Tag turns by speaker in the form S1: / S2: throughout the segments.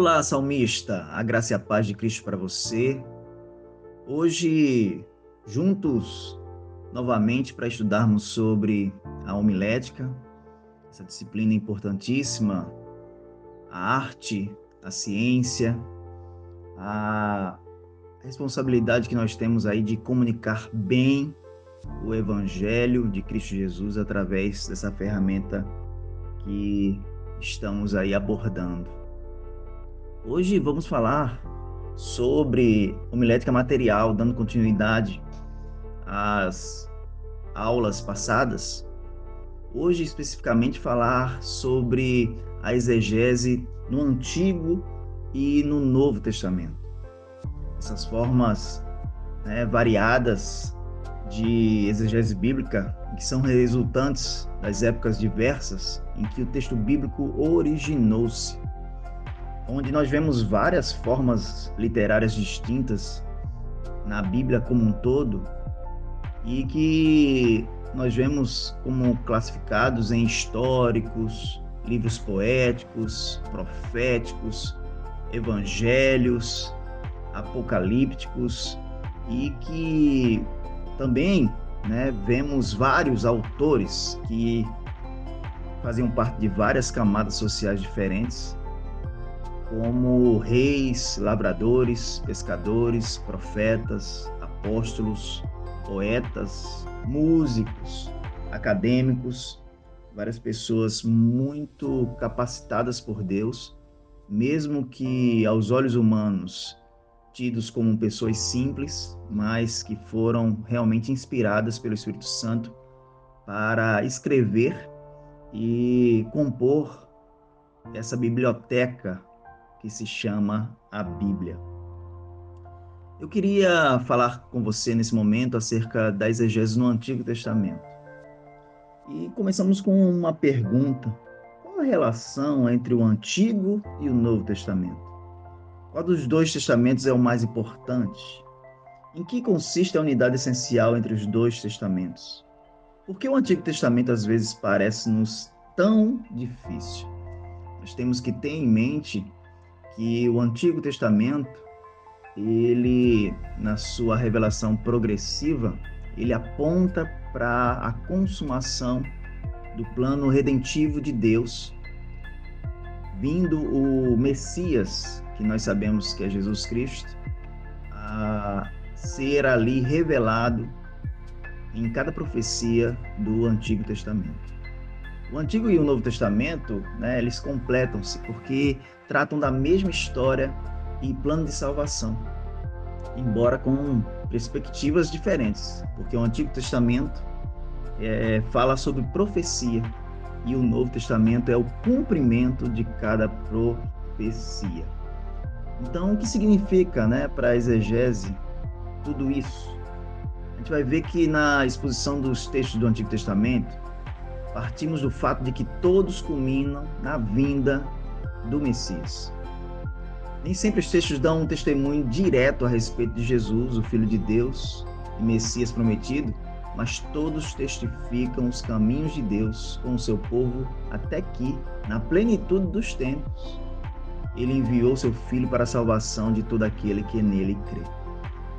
S1: Olá, salmista, a graça e a paz de Cristo para você. Hoje, juntos, novamente, para estudarmos sobre a homilética, essa disciplina importantíssima, a arte, a ciência, a responsabilidade que nós temos aí de comunicar bem o Evangelho de Cristo Jesus através dessa ferramenta que estamos aí abordando. Hoje vamos falar sobre homilética material, dando continuidade às aulas passadas. Hoje, especificamente, falar sobre a exegese no Antigo e no Novo Testamento. Essas formas variadas de exegese bíblica, que são resultantes das épocas diversas em que o texto bíblico originou-se, onde nós vemos várias formas literárias distintas na Bíblia como um todo e que nós vemos como classificados em históricos, livros poéticos, proféticos, evangelhos, apocalípticos e que também vemos vários autores que faziam parte de várias camadas sociais diferentes, como reis, lavradores, pescadores, profetas, apóstolos, poetas, músicos, acadêmicos, várias pessoas muito capacitadas por Deus, mesmo que aos olhos humanos tidos como pessoas simples, mas que foram realmente inspiradas pelo Espírito Santo para escrever e compor essa biblioteca que se chama a Bíblia. Eu queria falar com você nesse momento acerca da exegese no Antigo Testamento. E começamos com uma pergunta: qual a relação entre o Antigo e o Novo Testamento? Qual dos dois testamentos é o mais importante? Em que consiste a unidade essencial entre os dois testamentos? Por que o Antigo Testamento às vezes parece-nos tão difícil? Nós temos que ter em mente que o Antigo Testamento, ele, na sua revelação progressiva, ele aponta para a consumação do plano redentivo de Deus, vindo o Messias, que nós sabemos que é Jesus Cristo, a ser ali revelado em cada profecia do Antigo Testamento. O Antigo e o Novo Testamento, eles completam-se porque tratam da mesma história e plano de salvação, embora com perspectivas diferentes, porque o Antigo Testamento fala sobre profecia e o Novo Testamento é o cumprimento de cada profecia. Então, o que significa, para a exegese tudo isso? A gente vai ver que na exposição dos textos do Antigo Testamento, partimos do fato de que todos culminam na vinda do Messias. Nem sempre os textos dão um testemunho direto a respeito de Jesus, o Filho de Deus e Messias prometido, mas todos testificam os caminhos de Deus com o seu povo até que, na plenitude dos tempos, ele enviou seu Filho para a salvação de todo aquele que nele crê.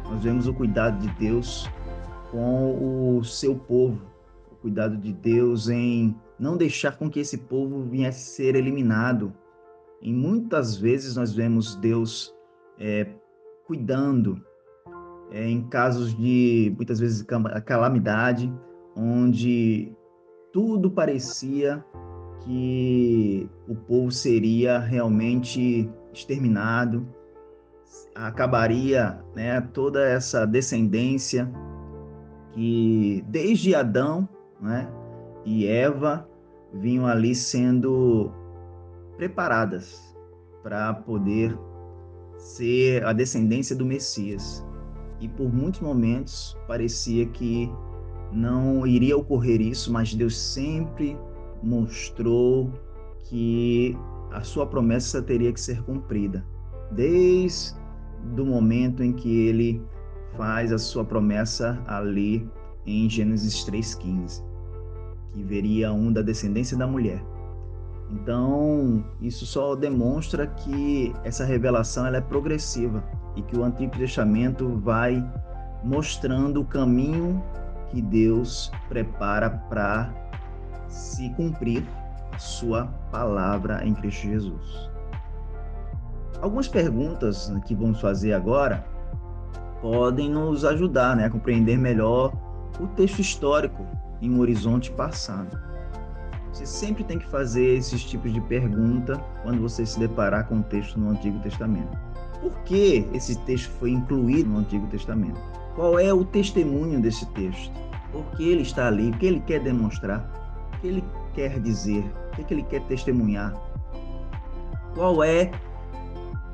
S1: Nós vemos o cuidado de Deus com o seu povo, o cuidado de Deus em não deixar com que esse povo viesse a ser eliminado. E muitas vezes nós vemos Deus cuidando em casos de, muitas vezes, calamidade, onde tudo parecia que o povo seria realmente exterminado, acabaria toda essa descendência que desde Adão e Eva vinham ali sendo preparadas para poder ser a descendência do Messias. E por muitos momentos parecia que não iria ocorrer isso, mas Deus sempre mostrou que a sua promessa teria que ser cumprida, desde o momento em que ele faz a sua promessa ali em Gênesis 3,15, que veria um da descendência da mulher. Então, isso só demonstra que essa revelação ela é progressiva e que o Antigo Testamento vai mostrando o caminho que Deus prepara para se cumprir a sua palavra em Cristo Jesus. Algumas perguntas que vamos fazer agora podem nos ajudar, a compreender melhor o texto histórico em um horizonte passado. Você sempre tem que fazer esses tipos de pergunta quando você se deparar com um texto no Antigo Testamento. Por que esse texto foi incluído no Antigo Testamento? Qual é o testemunho desse texto? Por que ele está ali? O que ele quer demonstrar? O que ele quer dizer? O que ele quer testemunhar? Qual é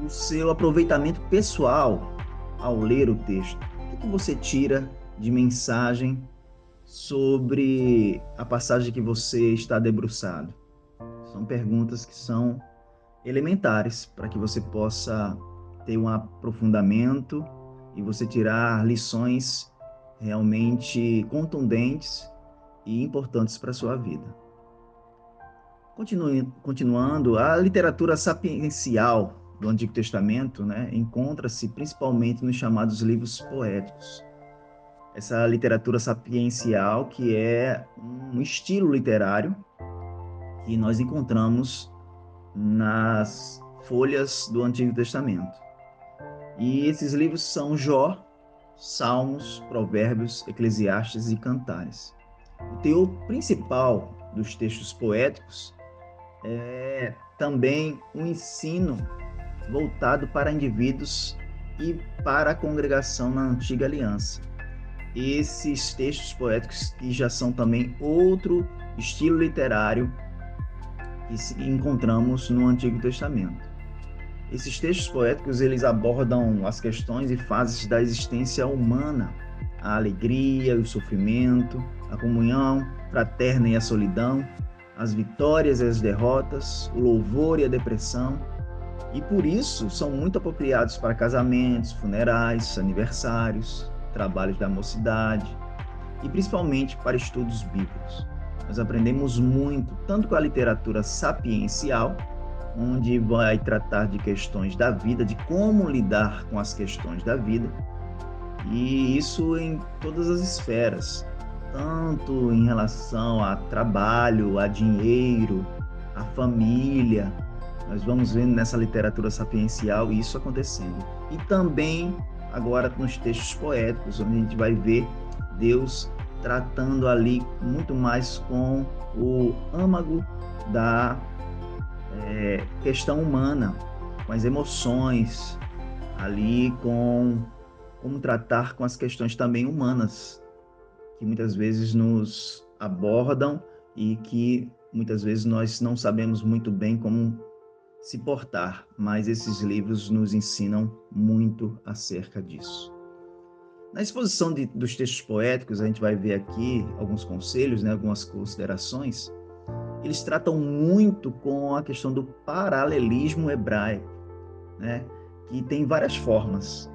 S1: o seu aproveitamento pessoal ao ler o texto? O que você tira de mensagem sobre a passagem que você está debruçado? São perguntas que são elementares para que você possa ter um aprofundamento e você tirar lições realmente contundentes e importantes para a sua vida. Continuando, a literatura sapiencial do Antigo Testamento, encontra-se principalmente nos chamados livros poéticos. Essa literatura sapiencial, que é um estilo literário que nós encontramos nas folhas do Antigo Testamento. E esses livros são Jó, Salmos, Provérbios, Eclesiastes e Cantares. O teor principal dos textos poéticos é também um ensino voltado para indivíduos e para a congregação na Antiga Aliança. Esses textos poéticos que já são também outro estilo literário que encontramos no Antigo Testamento. Esses textos poéticos, eles abordam as questões e fases da existência humana, a alegria e o sofrimento, a comunhão fraterna e a solidão, as vitórias e as derrotas, o louvor e a depressão, e por isso são muito apropriados para casamentos, funerais, aniversários, trabalhos da mocidade e principalmente para estudos bíblicos. Nós aprendemos muito, tanto com a literatura sapiencial, onde vai tratar de questões da vida, de como lidar com as questões da vida, e isso em todas as esferas, tanto em relação a trabalho, a dinheiro, a família. Nós vamos vendo nessa literatura sapiencial isso acontecendo. E também agora nos textos poéticos, onde a gente vai ver Deus tratando ali muito mais com o âmago da questão humana, com as emoções, ali com como tratar com as questões também humanas, que muitas vezes nos abordam e que muitas vezes nós não sabemos muito bem como se portar, mas esses livros nos ensinam muito acerca disso. Na exposição dos textos poéticos, a gente vai ver aqui alguns conselhos, algumas considerações. Eles tratam muito com a questão do paralelismo hebraico, que tem várias formas.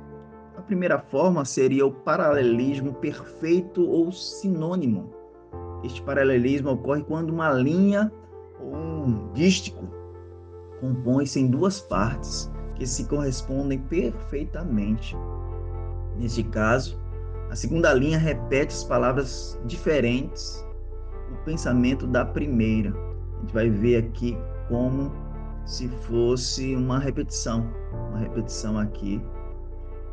S1: A primeira forma seria o paralelismo perfeito ou sinônimo. Este paralelismo ocorre quando uma linha ou um dístico compõe-se em duas partes que se correspondem perfeitamente. Neste caso, a segunda linha repete as palavras diferentes do pensamento da primeira. A gente vai ver aqui como se fosse uma repetição aqui.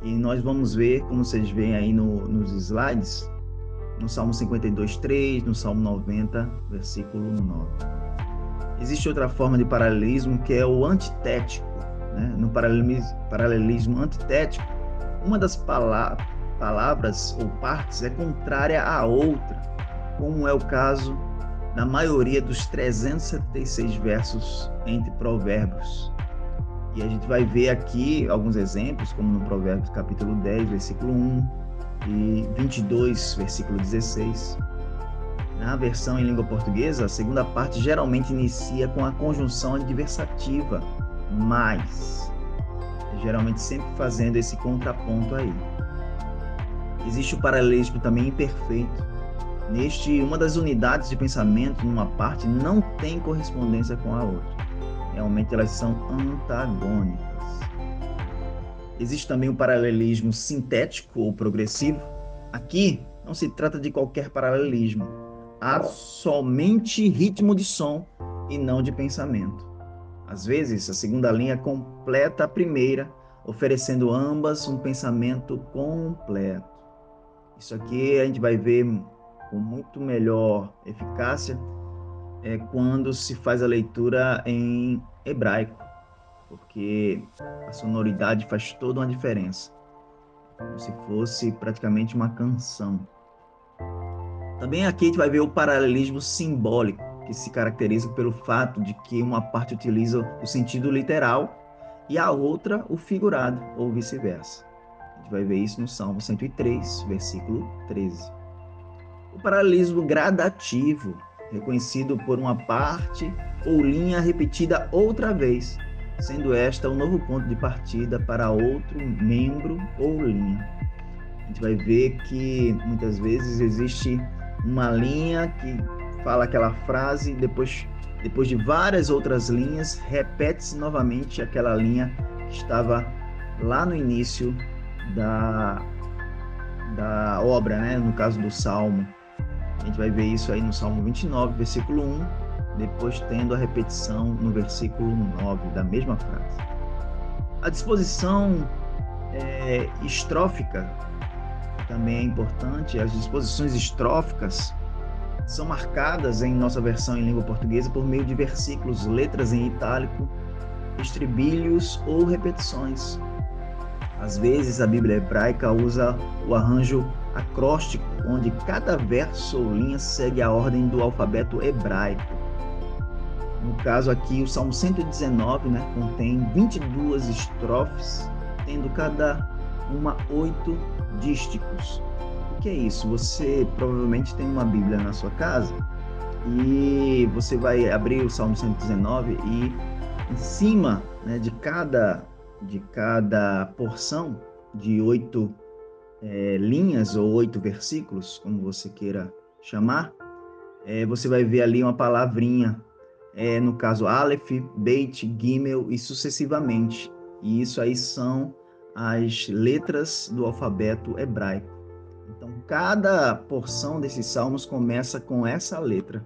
S1: E nós vamos ver, como vocês veem aí nos slides, no Salmo 52:3, no Salmo 90, versículo 9. Existe outra forma de paralelismo que é o antitético. No paralelismo antitético, uma das palavras ou partes é contrária à outra, como é o caso na maioria dos 376 versos entre Provérbios. E a gente vai ver aqui alguns exemplos, como no Provérbios capítulo 10, versículo 1 e 22, versículo 16. Na versão em língua portuguesa, a segunda parte geralmente inicia com a conjunção adversativa, mas, geralmente sempre fazendo esse contraponto aí. Existe o paralelismo também imperfeito, Uma das unidades de pensamento, numa parte, não tem correspondência com a outra. Realmente elas são antagônicas. Existe também o paralelismo sintético ou progressivo. Aqui não se trata de qualquer paralelismo. Há somente ritmo de som e não de pensamento. Às vezes, a segunda linha completa a primeira, oferecendo ambas um pensamento completo. Isso aqui a gente vai ver com muito melhor eficácia quando se faz a leitura em hebraico, porque a sonoridade faz toda uma diferença, como se fosse praticamente uma canção. Também aqui a gente vai ver o paralelismo simbólico, que se caracteriza pelo fato de que uma parte utiliza o sentido literal e a outra o figurado, ou vice-versa. A gente vai ver isso no Salmo 103, versículo 13. O paralelismo gradativo, reconhecido por uma parte ou linha repetida outra vez, sendo esta o novo ponto de partida para outro membro ou linha. A gente vai ver que muitas vezes existe uma linha que fala aquela frase, depois de várias outras linhas, repete-se novamente aquela linha que estava lá no início da obra, né? No caso do Salmo. A gente vai ver isso aí no Salmo 29, versículo 1, depois tendo a repetição no versículo 9 da mesma frase. A disposição estrófica também é importante. As disposições estróficas são marcadas em nossa versão em língua portuguesa por meio de versículos, letras em itálico, estribilhos ou repetições. Às vezes, a Bíblia hebraica usa o arranjo acróstico, onde cada verso ou linha segue a ordem do alfabeto hebraico. No caso aqui, o Salmo 119, contém 22 estrofes, tendo cada uma 8 dísticos. O que é isso? Você provavelmente tem uma Bíblia na sua casa e você vai abrir o Salmo 119 e em cima, de cada porção de 8 linhas ou 8 versículos, como você queira chamar, você vai ver ali uma palavrinha, no caso Aleph, Beit, Gimel e sucessivamente. E isso aí são as letras do alfabeto hebraico. Então, cada porção desses salmos começa com essa letra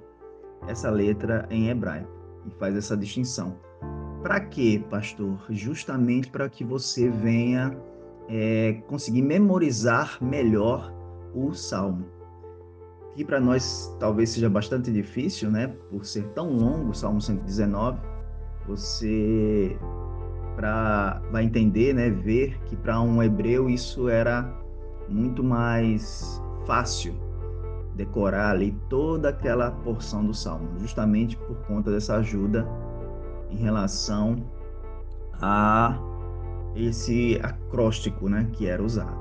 S1: em hebraico, e faz essa distinção. Para quê, pastor? Justamente para que você venha conseguir memorizar melhor o salmo. Que para nós talvez seja bastante difícil, por ser tão longo o Salmo 119, você vai entender, ver que para um hebreu isso era muito mais fácil decorar ali toda aquela porção do Salmo, justamente por conta dessa ajuda em relação a esse acróstico, que era usado.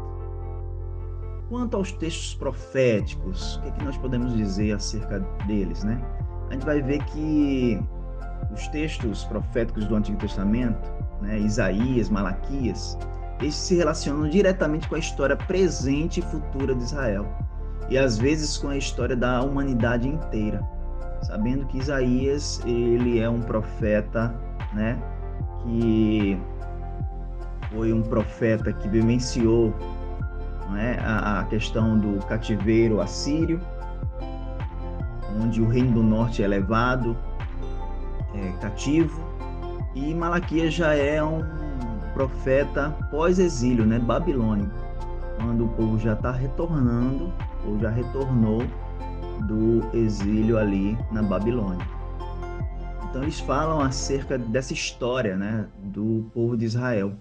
S1: Quanto aos textos proféticos, o que é que nós podemos dizer acerca deles, A gente vai ver que os textos proféticos do Antigo Testamento, Isaías, Malaquias, eles se relacionam diretamente com a história presente e futura de Israel, e às vezes com a história da humanidade inteira, sabendo que Isaías, ele é um profeta, que foi um profeta que vivenciou a questão do cativeiro assírio, onde o reino do norte é levado cativo, e Malaquias já é um profeta pós-exílio, babilônico, quando o povo já está retornando, ou já retornou do exílio ali na Babilônia. Então eles falam acerca dessa história, do povo de Israel,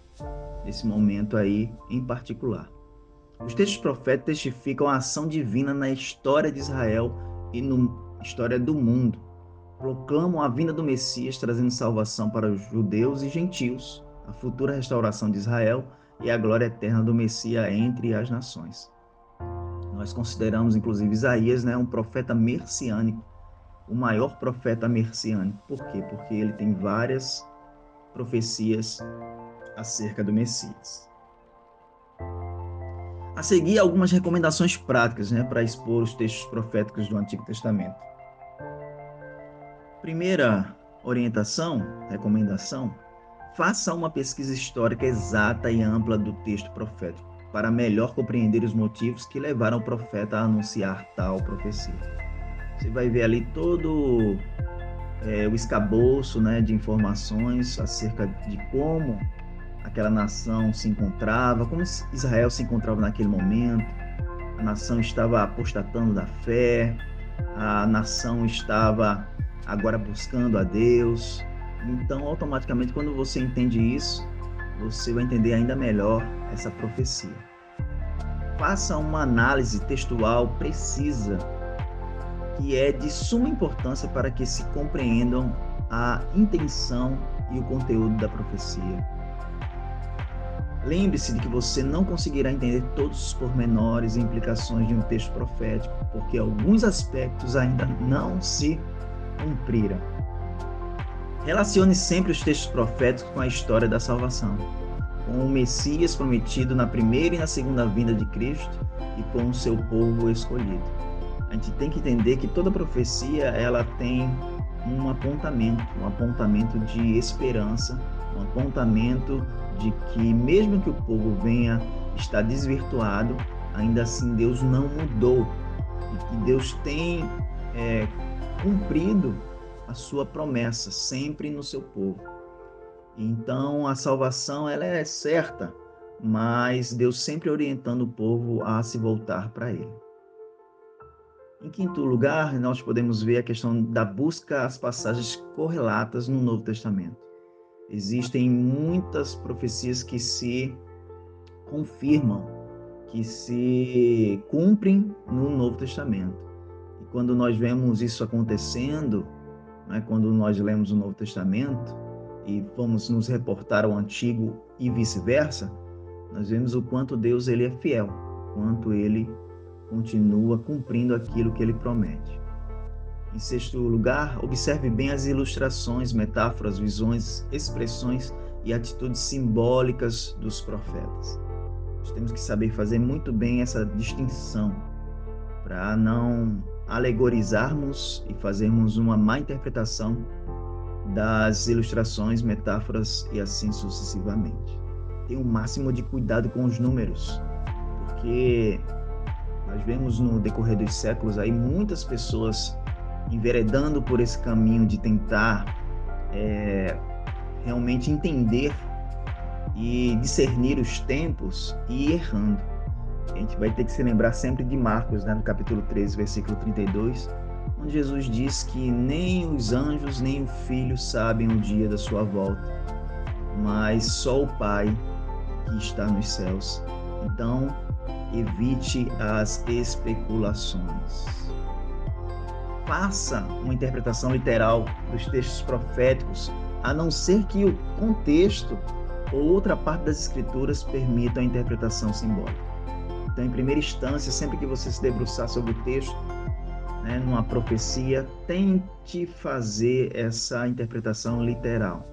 S1: nesse momento aí em particular. Os textos proféticos testificam a ação divina na história de Israel e na história do mundo. Proclamam a vinda do Messias, trazendo salvação para os judeus e gentios, a futura restauração de Israel e a glória eterna do Messias entre as nações. Nós consideramos, inclusive, Isaías, um profeta messiânico, o maior profeta messiânico. Por quê? Porque ele tem várias profecias acerca do Messias. A seguir, algumas recomendações práticas, para expor os textos proféticos do Antigo Testamento. Primeira recomendação, faça uma pesquisa histórica exata e ampla do texto profético, para melhor compreender os motivos que levaram o profeta a anunciar tal profecia. Você vai ver ali todo o escabouço, de informações acerca de como aquela nação se encontrava, como Israel se encontrava naquele momento. A nação estava apostatando da fé, a nação estava agora buscando a Deus. Então, automaticamente, quando você entende isso, você vai entender ainda melhor essa profecia. Faça uma análise textual precisa, que é de suma importância para que se compreendam a intenção e o conteúdo da profecia. Lembre-se de que você não conseguirá entender todos os pormenores e implicações de um texto profético, porque alguns aspectos ainda não se cumpriram. Relacione sempre os textos proféticos com a história da salvação, com o Messias prometido na primeira e na segunda vinda de Cristo e com o seu povo escolhido. A gente tem que entender que toda profecia ela tem um apontamento de esperança, um apontamento de que mesmo que o povo venha estar desvirtuado, ainda assim Deus não mudou e que Deus tem cumprido a sua promessa sempre no seu povo. Então a salvação ela é certa, mas Deus sempre orientando o povo a se voltar para Ele. Em quinto lugar, nós podemos ver a questão da busca às passagens correlatas no Novo Testamento. Existem muitas profecias que se confirmam, que se cumprem no Novo Testamento. E quando nós vemos isso acontecendo, quando nós lemos o Novo Testamento e vamos nos reportar ao Antigo e vice-versa, nós vemos o quanto Deus ele é fiel, o quanto Ele continua cumprindo aquilo que Ele promete. Em sexto lugar, observe bem as ilustrações, metáforas, visões, expressões e atitudes simbólicas dos profetas. Nós temos que saber fazer muito bem essa distinção, para não alegorizarmos e fazermos uma má interpretação das ilustrações, metáforas e assim sucessivamente. Tenha o máximo de cuidado com os números, porque nós vemos no decorrer dos séculos aí muitas pessoas enveredando por esse caminho de tentar realmente entender e discernir os tempos e ir errando. A gente vai ter que se lembrar sempre de Marcos, no capítulo 13, versículo 32, onde Jesus diz que nem os anjos nem o Filho sabem o dia da sua volta, mas só o Pai que está nos céus. Então, evite as especulações. Faça uma interpretação literal dos textos proféticos, a não ser que o contexto ou outra parte das Escrituras permitam a interpretação simbólica. Então, em primeira instância, sempre que você se debruçar sobre o texto, numa profecia, tente fazer essa interpretação literal.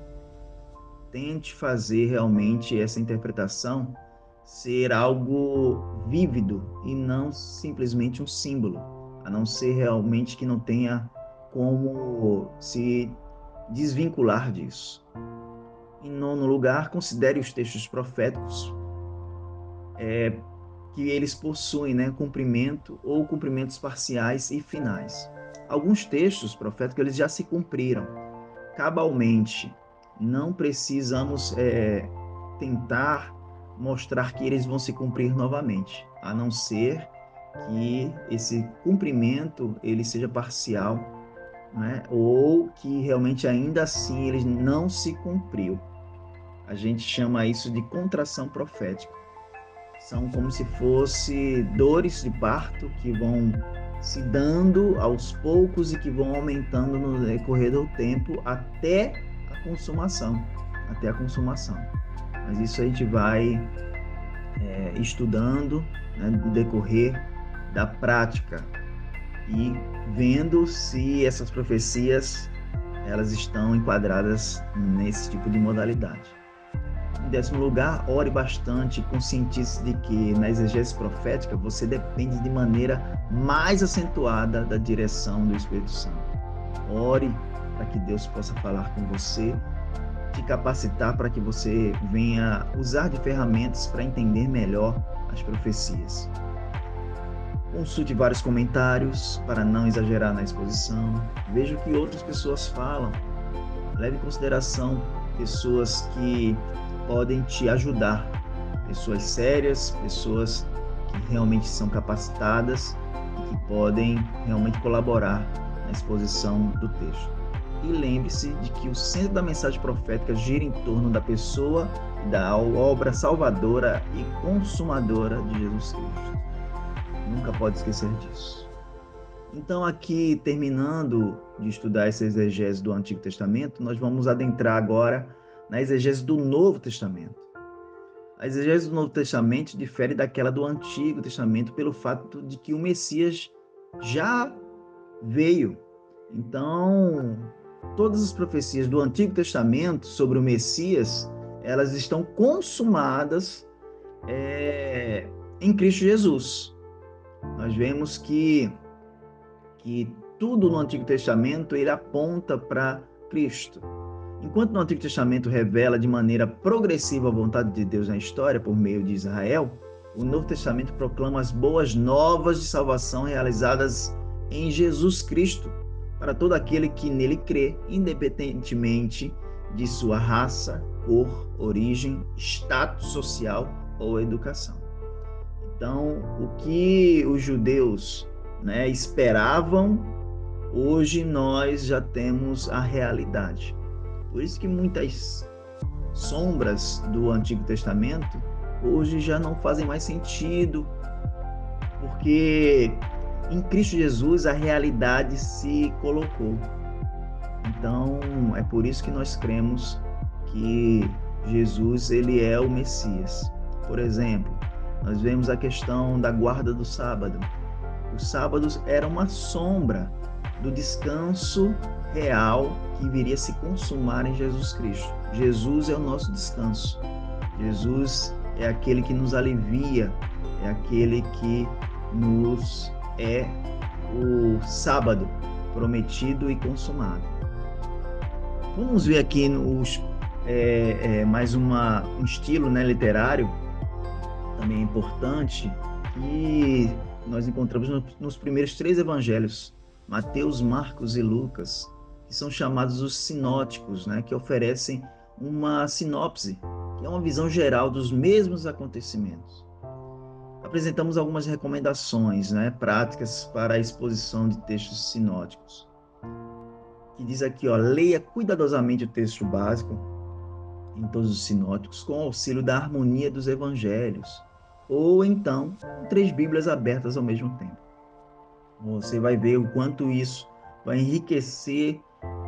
S1: Tente fazer realmente essa interpretação ser algo vívido e não simplesmente um símbolo, a não ser realmente que não tenha como se desvincular disso. Em nono lugar, considere os textos proféticos que eles possuem cumprimento ou cumprimentos parciais e finais. Alguns textos proféticos eles já se cumpriram cabalmente. Não precisamos tentar mostrar que eles vão se cumprir novamente, a não ser que esse cumprimento ele seja parcial, ou que realmente ainda assim ele não se cumpriu. A gente chama isso de contração profética. São como se fosse dores de parto que vão se dando aos poucos e que vão aumentando no decorrer do tempo até a consumação. Mas isso a gente vai estudando no decorrer da prática e vendo se essas profecias elas estão enquadradas nesse tipo de modalidade. Em décimo lugar, ore bastante, conscientize-se de que na exegese profética você depende de maneira mais acentuada da direção do Espírito Santo. Ore para que Deus possa falar com você, te capacitar para que você venha usar de ferramentas para entender melhor as profecias. Consulte vários comentários para não exagerar na exposição. Veja o que outras pessoas falam. Leve em consideração pessoas que podem te ajudar. Pessoas sérias, pessoas que realmente são capacitadas e que podem realmente colaborar na exposição do texto. E lembre-se de que o centro da mensagem profética gira em torno da pessoa e da obra salvadora e consumadora de Jesus Cristo. Nunca pode esquecer disso. Então, aqui, terminando de estudar essa exegese do Antigo Testamento, nós vamos adentrar agora na exegese do Novo Testamento. A exegese do Novo Testamento difere daquela do Antigo Testamento pelo fato de que o Messias já veio. Então, todas as profecias do Antigo Testamento sobre o Messias, elas estão consumadas em Cristo Jesus. Nós vemos que tudo no Antigo Testamento ele aponta para Cristo. Enquanto no Antigo Testamento revela de maneira progressiva a vontade de Deus na história por meio de Israel, o Novo Testamento proclama as boas novas de salvação realizadas em Jesus Cristo para todo aquele que nele crê, independentemente de sua raça, cor, origem, status social ou educação. Então, o que os judeus, esperavam, hoje nós já temos a realidade. Por isso que muitas sombras do Antigo Testamento hoje já não fazem mais sentido, porque em Cristo Jesus a realidade se colocou. Então, é por isso que nós cremos que Jesus ele é o Messias. Por exemplo, nós vemos a questão da guarda do sábado. O sábado era uma sombra do descanso real que viria se consumar em Jesus Cristo. Jesus é o nosso descanso. Jesus é aquele que nos alivia, é aquele que nos é o sábado prometido e consumado. Vamos ver aqui mais um estilo literário também é importante, que nós encontramos nos primeiros 3 evangelhos, Mateus, Marcos e Lucas, que são chamados os sinóticos, que oferecem uma sinopse, que é uma visão geral dos mesmos acontecimentos. Apresentamos algumas recomendações práticas para a exposição de textos sinóticos, que diz aqui, leia cuidadosamente o texto básico em todos os sinóticos, com auxílio da harmonia dos evangelhos, ou então, com 3 Bíblias abertas ao mesmo tempo. Você vai ver o quanto isso vai enriquecer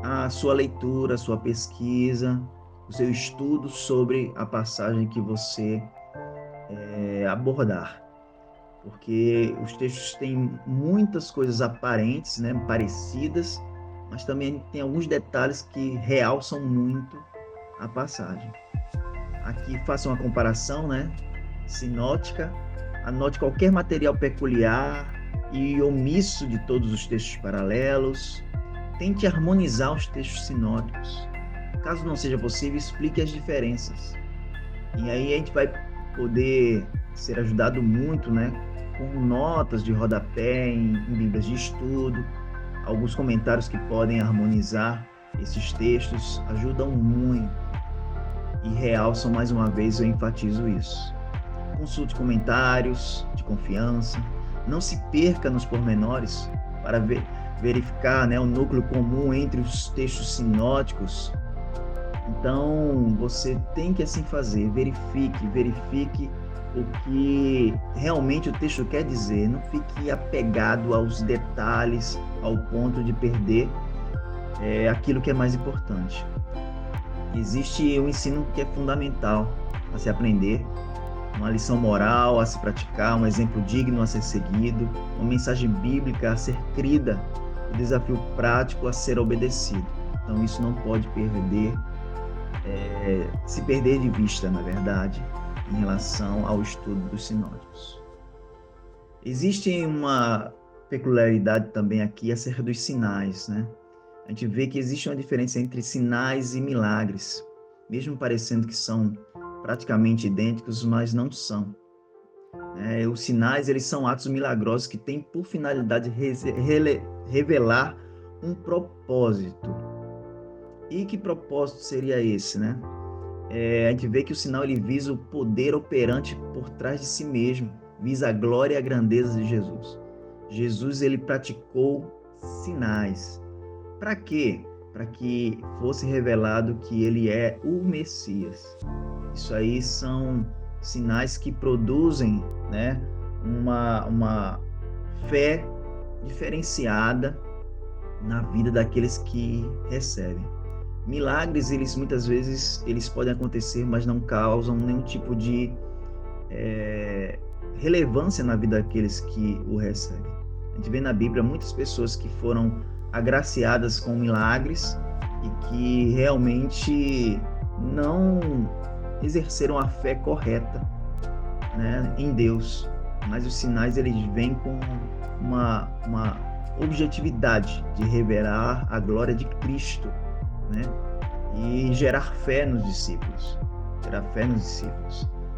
S1: a sua leitura, a sua pesquisa, o seu estudo sobre a passagem que você abordar. Porque os textos têm muitas coisas aparentes, parecidas, mas também tem alguns detalhes que realçam muito a passagem. Aqui faça uma comparação, sinótica, anote qualquer material peculiar e omisso de todos os textos paralelos, tente harmonizar os textos sinóticos. Caso não seja possível, explique as diferenças. E aí a gente vai poder ser ajudado muito, com notas de rodapé em bíblias de estudo, alguns comentários que podem harmonizar esses textos, ajudam muito e realçam mais uma vez, eu enfatizo isso. Consulte comentários de confiança, não se perca nos pormenores para verificar o núcleo comum entre os textos sinóticos. Então, você tem que assim fazer, verifique o que realmente o texto quer dizer, não fique apegado aos detalhes, ao ponto de perder aquilo que é mais importante. Existe um ensino que é fundamental a se aprender, uma lição moral a se praticar, um exemplo digno a ser seguido, uma mensagem bíblica a ser crida, um desafio prático a ser obedecido. Então isso não pode perder se perder de vista, na verdade, em relação ao estudo dos sinónimos. Existe uma peculiaridade também aqui acerca dos sinais, né? A gente vê que existe uma diferença entre sinais e milagres, mesmo parecendo que são praticamente idênticos, mas não são. Os sinais, eles são atos milagrosos que têm por finalidade revelar um propósito. E que propósito seria esse, né? A gente vê que o sinal ele visa o poder operante por trás de si mesmo, visa a glória e a grandeza de Jesus. Jesus, ele praticou sinais. Para quê? Para que fosse revelado que ele é o Messias. Isso aí são sinais que produzem, né, uma fé diferenciada na vida daqueles que recebem. Milagres, eles muitas vezes eles podem acontecer, mas não causam nenhum tipo de relevância na vida daqueles que o recebem. A gente vê na Bíblia muitas pessoas que foram agraciadas com milagres e que realmente não exerceram a fé correta, né, em Deus. Mas os sinais, eles vêm com uma objetividade de revelar a glória de Cristo, né, e gerar fé nos discípulos.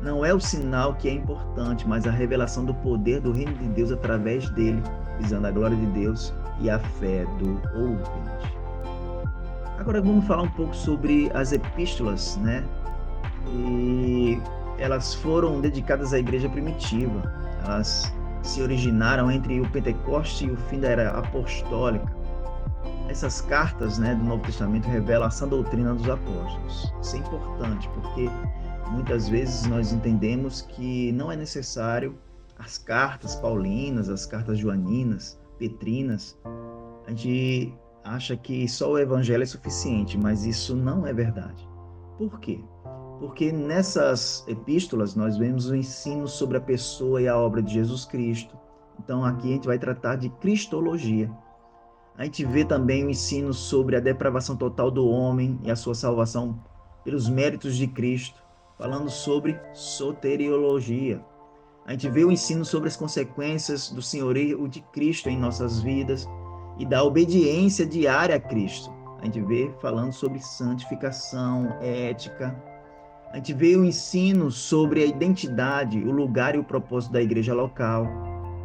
S1: Não é o sinal que é importante, mas a revelação do poder do reino de Deus através dele, visando a glória de Deus e a fé do ouvinte. Agora vamos falar um pouco sobre as epístolas, né? E elas foram dedicadas à igreja primitiva. Elas se originaram entre o Pentecoste e o fim da era apostólica. Essas cartas, né, do Novo Testamento revelam a sã doutrina dos apóstolos. Isso é importante, porque muitas vezes nós entendemos que não é necessário as cartas paulinas, as cartas joaninas, petrinas. A gente acha que só o evangelho é suficiente, mas isso não é verdade. Por quê? Porque nessas epístolas nós vemos o ensino sobre a pessoa e a obra de Jesus Cristo. Então aqui a gente vai tratar de cristologia. A gente vê também o ensino sobre a depravação total do homem e a sua salvação pelos méritos de Cristo, falando sobre soteriologia. A gente vê o ensino sobre as consequências do senhorio de Cristo em nossas vidas e da obediência diária a Cristo. A gente vê falando sobre santificação, ética. A gente vê o ensino sobre a identidade, o lugar e o propósito da igreja local,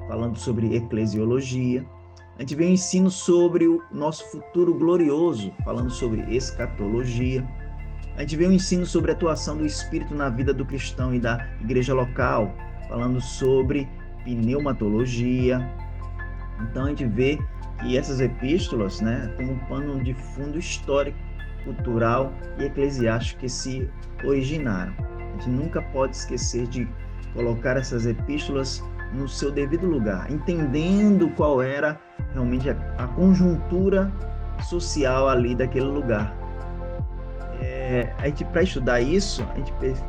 S1: falando sobre eclesiologia. A gente vê o ensino sobre o nosso futuro glorioso, falando sobre escatologia. A gente vê o ensino sobre a atuação do Espírito na vida do cristão e da igreja local, falando sobre pneumatologia. Então a gente vê que essas epístolas, né, têm um pano de fundo histórico, cultural e eclesiástico que se originaram. A gente nunca pode esquecer de colocar essas epístolas no seu devido lugar, entendendo qual era realmente a conjuntura social ali daquele lugar. Para estudar isso,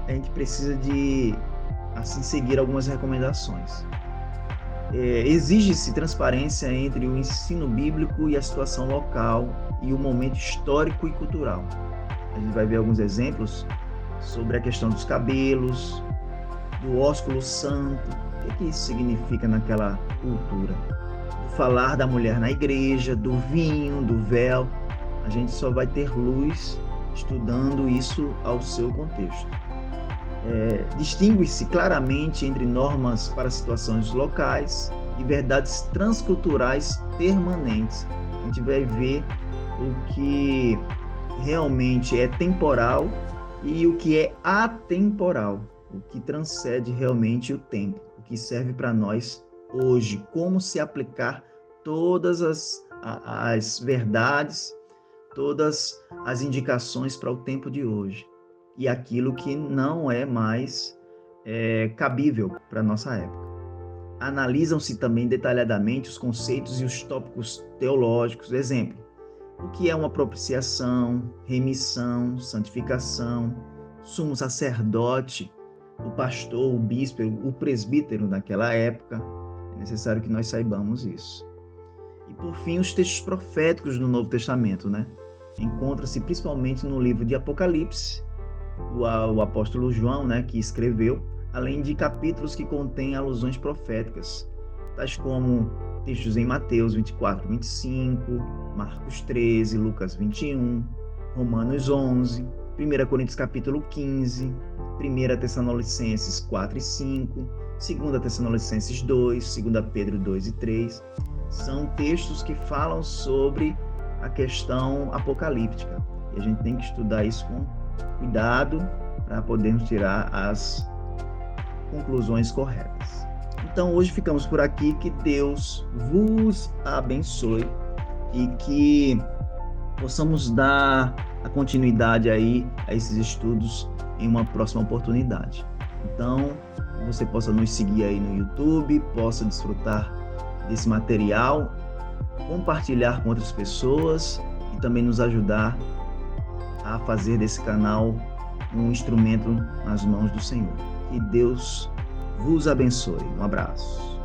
S1: a gente precisa de assim seguir algumas recomendações. Exige-se transparência entre o ensino bíblico e a situação local e o momento histórico e cultural. A gente vai ver alguns exemplos sobre a questão dos cabelos, do ósculo santo, o que isso significa naquela cultura, do falar da mulher na igreja, do vinho, do véu. A gente só vai ter luz estudando isso ao seu contexto. Distingue-se claramente entre normas para situações locais e verdades transculturais permanentes. A gente vai ver o que realmente é temporal e o que é atemporal, o que transcende realmente o tempo, o que serve para nós hoje, como se aplicar todas as verdades, todas as indicações para o tempo de hoje, e aquilo que não é mais cabível para a nossa época. Analisam-se também detalhadamente os conceitos e os tópicos teológicos. Exemplo, o que é uma propiciação, remissão, santificação, sumo sacerdote, o pastor, o bispo, o presbítero naquela época. É necessário que nós saibamos isso. E por fim, os textos proféticos do Novo Testamento, né? Encontra-se principalmente no livro de Apocalipse o apóstolo João, né, que escreveu, além de capítulos que contêm alusões proféticas, tais como textos em Mateus 24, 25, Marcos 13, Lucas 21, Romanos 11, 1 Coríntios capítulo 15, 1 Tessalonicenses 4 e 5, 2 Tessalonicenses 2, 2 Pedro 2 e 3. São textos que falam sobre a questão apocalíptica. E a gente tem que estudar isso com cuidado para podermos tirar as conclusões corretas. Então, hoje ficamos por aqui. Que Deus vos abençoe e que possamos dar a continuidade aí a esses estudos em uma próxima oportunidade. Então, você possa nos seguir aí no YouTube, possa desfrutar desse material, compartilhar com outras pessoas e também nos ajudar a fazer desse canal um instrumento nas mãos do Senhor. Que Deus vos abençoe. Um abraço.